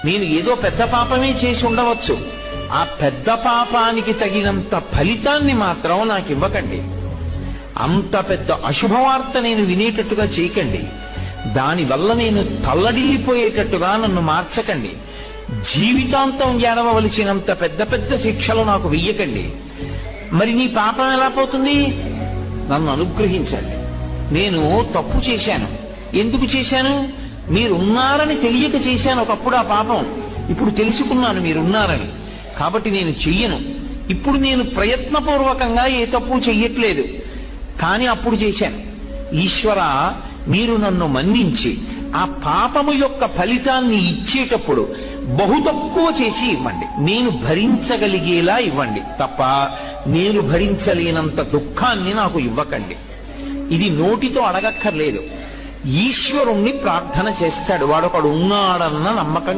నేను ఏదో పెద్ద పాపమే చేసి ఉండవచ్చు, ఆ పెద్ద పాపానికి తగినంత ఫలితాన్ని మాత్రం నాకు ఇవ్వకండి. అంత పెద్ద అశుభవార్త నేను వినేటట్టుగా చేయకండి. దానివల్ల నేను తల్లడిల్లిపోయేటట్టుగా నన్ను మార్చకండి. జీవితాంతం ఏడవలసినంత పెద్ద పెద్ద శిక్షలు నాకు వెయ్యకండి. మరి నీ పాపం ఎలా పోతుంది? నన్ను అనుగ్రహించండి. నేను తప్పు చేశాను. ఎందుకు చేశాను? మీరున్నారని తెలియక చేశాను ఒకప్పుడు ఆ పాపం. ఇప్పుడు తెలుసుకున్నాను మీరున్నారని, కాబట్టి నేను చెయ్యను. ఇప్పుడు నేను ప్రయత్నపూర్వకంగా ఏ తప్పు చెయ్యట్లేదు, కానీ అప్పుడు చేశాను. ఈశ్వర, మీరు నన్ను మన్నించి ఆ పాపము యొక్క ఫలితాన్ని ఇచ్చేటప్పుడు బహు తక్కువ చేసి ఇవ్వండి. నేను భరించగలిగేలా ఇవ్వండి తప్ప నేను భరించలేనంత దుఃఖాన్ని నాకు ఇవ్వకండి. ఇది నోటితో అడగక్కర్లేదు. ఈశ్వరుణ్ణి ప్రార్థన చేస్తాడు. వాడొకడు ఉన్నాడన్న నమ్మకం